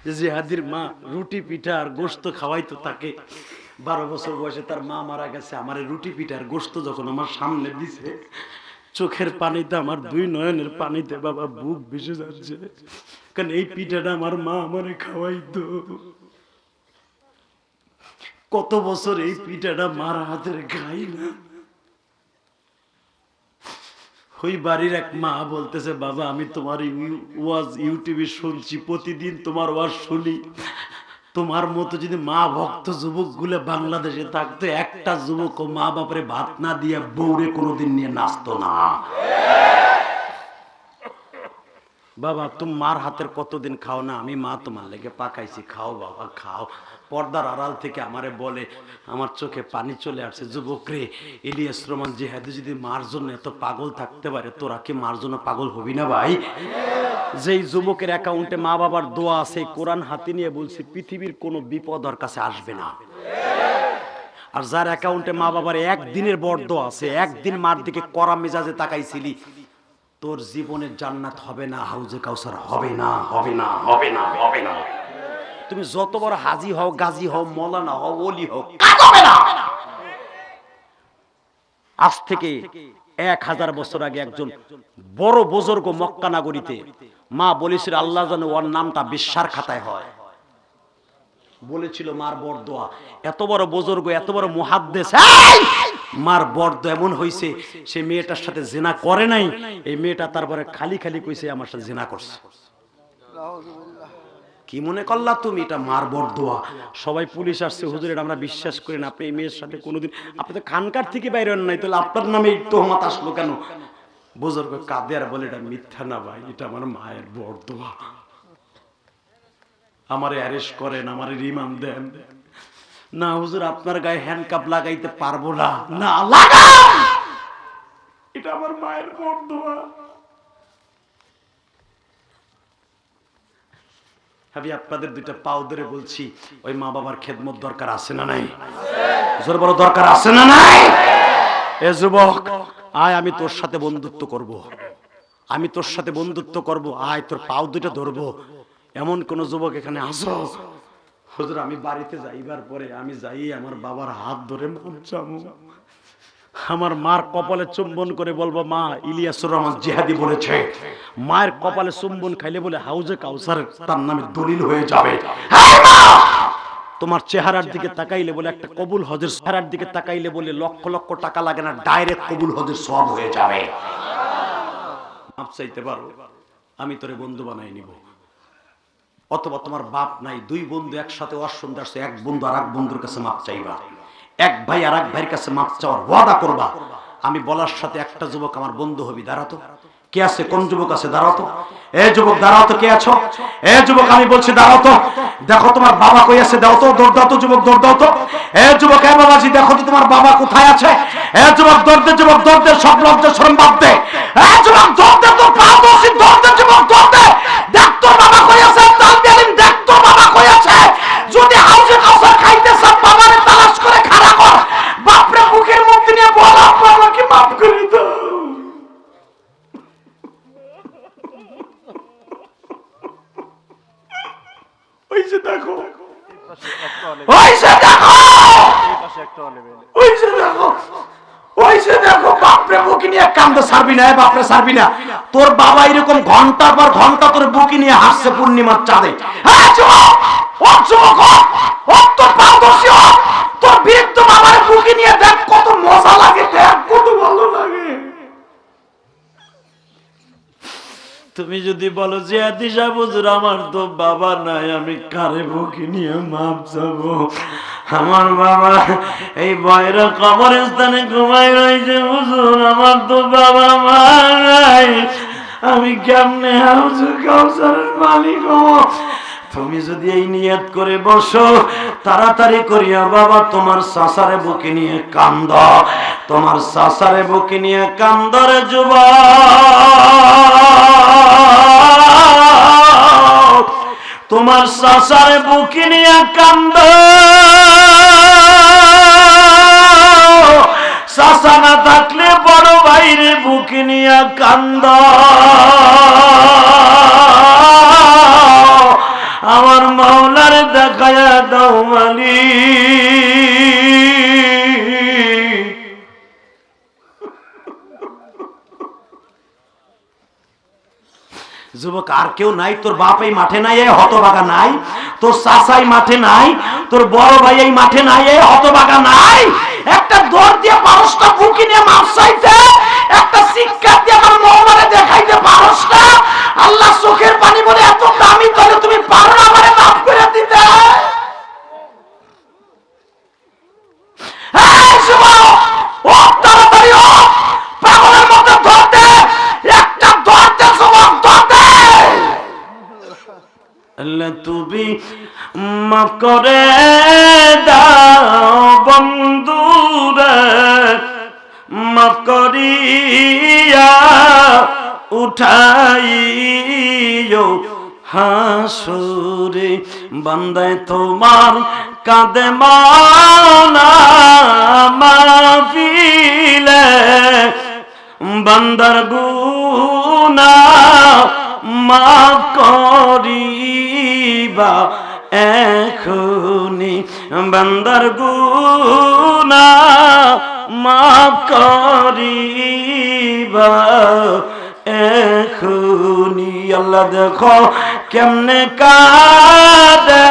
যে জিহাদির মা রুটি পিঠা আর গোশত খাওয়াইতো তাকে। 12 বছর বয়সে তার মা মারা গেছে, আমার রুটি পিঠা আর গোশত যখন আমার সামনে দিছে, চোখের পানিতে, আমার 2 নয়নের পানিতে বাবা বুক ভেসে যাচ্ছে, কারণ এই পিঠাটা আমার মা আমারে খাওয়াইতো। কত বছর এই পিঠাটা মার হাতের খাই না। ওই বাড়ির এক মা বলতেছে, বাবা আমি তোমার ওয়াজ ইউটিউবে শুনছি, প্রতিদিন তোমার ওয়াজ শুনি, তোমার মতো যদি মা ভক্ত যুবক গুলো বাংলাদেশে থাকতো, একটা যুবক ও মা বাপরে ভাত না দিয়ে বউরে কোনোদিন নিয়ে নাচতো না। বাবা তুমি মার হাতের কতদিন খাও না? আমি মা তোমার লেগে পাকাইছি, খাও বাবা খাও। পর্দার আড়াল থেকে আমারে বলে, আমার চোখে পানি চলে আসছে, যুবক রে, ইলিয়াস রহমান জিহাদি যদি মার জন্য এত পাগল থাকতে পারে, তোরা কি মার জন্য পাগল হবি না ভাই? যেই যুবকের অ্যাকাউন্টে মা বাবার দোয়া আছে, কোরআন হাতে নিয়ে বলছি পৃথিবীর কোনো বিপদ ওর কাছে আসবে না। আর যার অ্যাকাউন্টে মা বাবার একদিনের বরদোয়া আছে, একদিন মার দিকে কড়া মেজাজে তাকাইছিলি, তোর জীবনে জান্নাত হবে না, হাউজে কাউসার হবে না, হবে না, হবে না, হবে না। তুমি যত বড় হাজি হও, গাজী হও, মৌলানা হও, ওলি হও, কাজ হবে না। আজ থেকে 1000 বছর আগে একজন বড় বুজুর্গ মক্কা নগরীতে মা বলেছিল, আল্লাহ জানে ওর নামটা বিশ্বার খাতায় হয়, বলেছিল মার বরদোয়া। এত বড় বুজুর্গ, এত বড় মুহাদ্দিস, মার বরদোয়া এমন হইছে, সে মেয়েটার সাথে জিনা করে নাই, এই মেয়েটা তারপরে খালি খালি কইছে আমার সাথে জিনা করছে। কি মনে করলা তুমি? এটা মার বরদোয়া। সবাই পুলিশ আসছে, হুজুর এটা আমরা বিশ্বাস করি না, আপনি এই মেয়ের সাথে কোনোদিন, আপনি তো খানকার থেকে বাইরে হন নাই, তাহলে আপনার নামে এই তোহমত আসলো কেন? বুজুর্গ কাঁদে আর বলে, এটা মিথ্যা না ভাই, এটা আমার মায়ের বরদোয়া, আমারে অ্যারেস্ট করেন, আমারে রিমান্ড দেন। না হুজুর আপনার গায়ে হ্যান্ডকাপ লাগাইতে পারবো না। না লাগান, এটা আমার মায়ের বরদোয়া। আমি আপনাদের 2টা পাও ধরে বলছি, ওই মা বাবার খেদমত দরকার আছে না নাই? জোর বড় দরকার আছে না নাই? এ যুবক আয়, আমি তোর সাথে বন্ধুত্ব করব, আমি তোর সাথে বন্ধুত্ব করব, আয় তোর পাও 2টা ধরবো। এমন কোন যুবক এখানে আসো? হুজুর আমি বাড়িতে যাইবার পরে আমি যাই আমার বাবার হাত ধরে মাপ চামু, আমার মার কপালে চুম্বন করে বলবো, মা ইলিয়াসুর রহমান জিহাদি বলেছে মায়ের কপালে চুম্বন খাইলে বলে হাউজে কাউসার তার নামে দলিল হয়ে যাবে। তোমার চেহারার দিকে তাকাইলে বলে একটা কবুল হজের, চেহারার দিকে তাকাইলে বলে লক্ষ লক্ষ টাকা লাগে না, ডাইরেক্ট কবুল হজের সওয়াব হয়ে যাবে। মাপ চাইতে পারো, আমি তোরে বন্ধু বানাই নিব। অথবা তোমার বাপ নাই, 2 বন্ধু একসাথে ওয়াজ শুনতে আসছে, এক বন্ধু আর এক বন্ধুর কাছে মাপ চাইবা, এক ভাই আর এক ভাইয়ের কাছে মাপ চাওয়ার ওয়াদা করবা। আমি বলার সাথে একটা যুবক আমার বন্ধু হবি। দাঁড়াতো, কে আছে? কোন যুবক আছে? দাঁড়াতো, এ যুবক দাঁড়াতো, কে আছো? এ যুবক আমি বলছি দাঁড়াতো, দেখো তোমার বাবা কই আছে, দাও তো, দৌড় দাও তো যুবক, দৌড় দাও তো। এ যুবক, এ বাবাজি দেখো তো তোমার বাবা কোথায় আছে। এ যুবক দৌড় দে, যুবক দৌড় দে, সব লজ্জা শরম বাদ দে। এ যুবক দৌড় দে, তোর পা দোষী, দৌড় দে যুবক, দৌড় দে, দেখ তোর বাবা কই আছে, তালবি আলিম দেখ তোর বাবা কই আছে। যদি হাউজে কাউসার খাইতে চান, বাবারে তালাশ করে খাড়া কর, বাপরে বুকের মধ্যে নিয়ে বল, আমাকে মাফ করে দাও। ওই যে দেখো, ওই যে দেখো, ওই যে দেখো, ওই যে দেখো বাপরে বুকি নিয়ে কান্দে, ছাড়বি না বাপরে, ছাড়বি না। তোর বাবা এরকম ঘন্টার পর ঘন্টা তোর বুকি নিয়ে হাসছে পূর্ণিমার চাঁদে। হ্যাঁ যুবক, ও যুবক, ও তোর পারদর্শী, তোর বৃদ্ধ বাবার বুকি নিয়ে দেখ কত মজা লাগে, দেখ কত ভালো লাগে। তুমি যদি বলো যে আদিশা হুজুর আমার তো বাবা নাই, আমি কারে বুকি নিয়ে মাপ যাবো? আমার বাবা এই বয়রা কবরস্থানে ঘুমাই রয়েছে হুজুর, আমার তো বাবা মা নাই, আমি কেমনে হাউজুর কাউসারের মালিক হবো? তুমি যদি এই নিয়ত করে বসো, তাড়াতাড়ি করিয়া বাবা তোমার সাসারে বুকে নিয়ে কান্দ, তোমার সাসারে বুকে নিয়ে কান্দরে যুবক, তোমার সাসারে বুকে নিয়ে কান্দ। সাসা না থাকলে বড় ভাইরে বুকে নিয়ে কান্দ। আমার মাওলার দেখায়া দাও মালিক। যুবক আর কেউ নাই, তোর বাপ এই মাঠে নাই, এই হতভাগা নাই, তোর চাচাই মাঠে নাই, তোর বড় ভাই এই মাঠে নাই, এই হতভাগা নাই। একটা দৌড় দিয়ে পারসটা বুকি নিয়ে মাপ চাইতে, একটা শিক্ষা দিয়ে আমার মাওলারে দেখাইতে পারস না। আল্লাহ চোখের পানি বলে এত দামি, তাহলে তুমি পারো না আমারে মাফ করে দিতে? এই যুবক, ও তাড়াতাড়ি ও, পাগলের মতো ধরতে, একটা ধরতে যুবক ধরতে। আল্লাহ তুমি মাফ করে দাও বন্ধুরে, মাফ করিয়া উঠাইও হাসুরে। বান্দায় তোমার কাঁদে মাওলা মাহফিলে, বান্দার গুনাহ মাফ করিবা এখনি, বান্দার গুনাহ মাফ করিবা এখনি। আল্লাহ দেখো কেমনে কাঁদে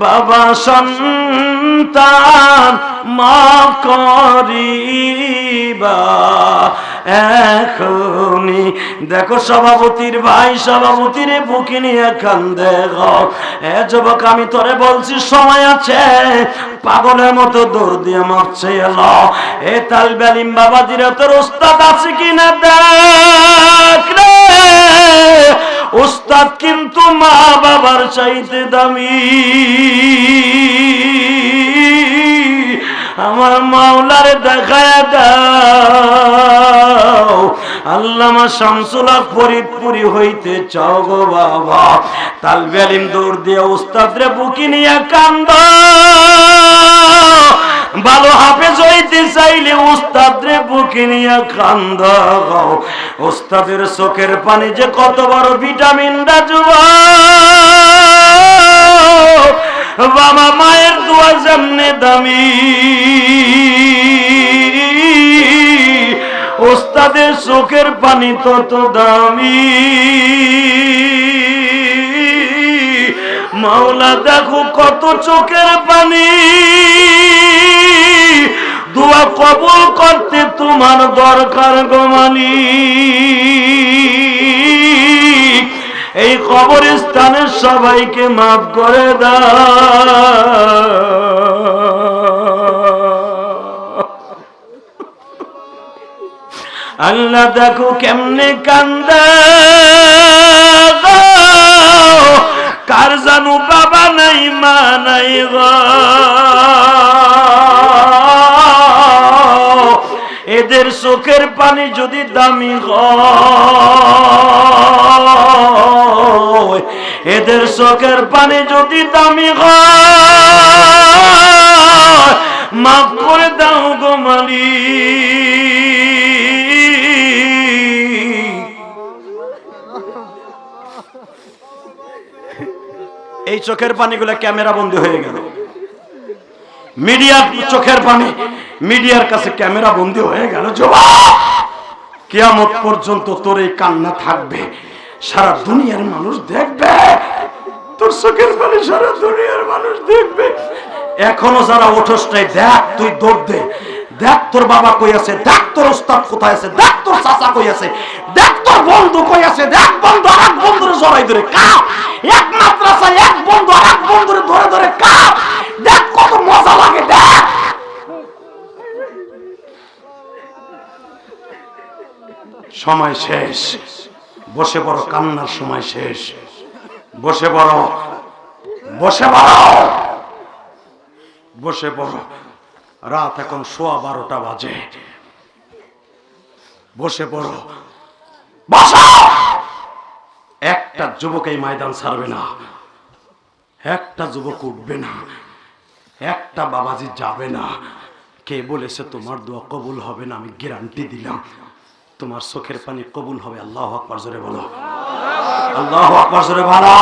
বাবা সন্তান মাফ করিবা এখনি। দেখো সভাপতির ভাই সভাপতির বুকে নিয়ে কান্দে গো। এ যুবক আমি তোরে বলছি সময় আছে, পাগলের মতো দৌড় দিয়ে মারছে এলো। এ তালবে আলিম বাবাজিরা তোর উস্তাদ আছে কিনা দেখ রে। উস্তাদ কিন্তু মা বাবার চাইতে দামি। আমার মাওলারে দেখায় দাও। আল্লামা শামসুল হক ফরিদপুরি হইতে চাও গো বাবা, তালবে আলিম দৌড় দিয়ে উস্তাদরে বুকি নিয়ে কান্দ। ভালো হাফেজ হইতে চাইলে উস্তাদরে বুকে নিয়ে কান্দ। উস্তাদের চোখের পানি যে কত বড় ভিটামিন দা যুবক, বাবা মায়ের দোয়া যেমনে দামি, উস্তাদের চোখের পানি তত দামি। মাওলা দেখো কত চোখের পানি, দোয়া কবুল করতে তোমার দরকার গো মালিক। এই কবরস্থানের সবাইকে মাফ করে দাও। আল্লাহ দেখো কেমনে কান্দে, কার জানু বাবা নাই মা নাই গো। এদের চোখের পানি যদি দামি হয়, এদের চোখের পানি যদি দামি হয়, মাফ করে দাও গো মালিক। এই চোখের পানিগুলো ক্যামেরা বন্দী হয়ে গেল। মিডিয়ার চোখের পানি মিডিয়ার কাছে ক্যামেরা বন্দী হয়ে গেল। যুবক, কিয়ামত পর্যন্ত তোর এই কান্না থাকবে, সারা দুনিয়ার মানুষ দেখবে তোর চোখের পানি, সারা দুনিয়ার মানুষ দেখবে। এখনো যারা ওঠস নাই, দেখ তুই দৌড় দে, দেখ তোর বাবা কই আছে, দেখ তোর ওস্তাদ কোথায় আছে, দেখ তোর চাচা কই আছে, দেখ তোর বন্ধু কই আছে, দেখ বন্ধু আর এক বন্ধুরে জড়াই ধরে কাপ, এক মাদ্রাসায় এক বন্ধু আর এক বন্ধুরে ধরে ধরে কাপ, দেখ কত মজা লাগে। দেখ সময় শেষ, বসে বড় কান্নার সময় শেষ। বসে বড়, বসে বড়, বসে বড়। রাত এখন 12:15 বাজে। বসে পড়ো, বসো। একটা যুবক এই ময়দান ছাড়বে না, একটা যুবক উঠবে না, একটা বাবাজি যাবে না। কে বলেছে তোমার দোয়া কবুল হবে না? আমি গ্যারান্টি দিলাম তোমার চোখের পানি কবুল হবে। আল্লাহু আকবার, জোরে বলো, আল্লাহু আকবার, জোরে বলো।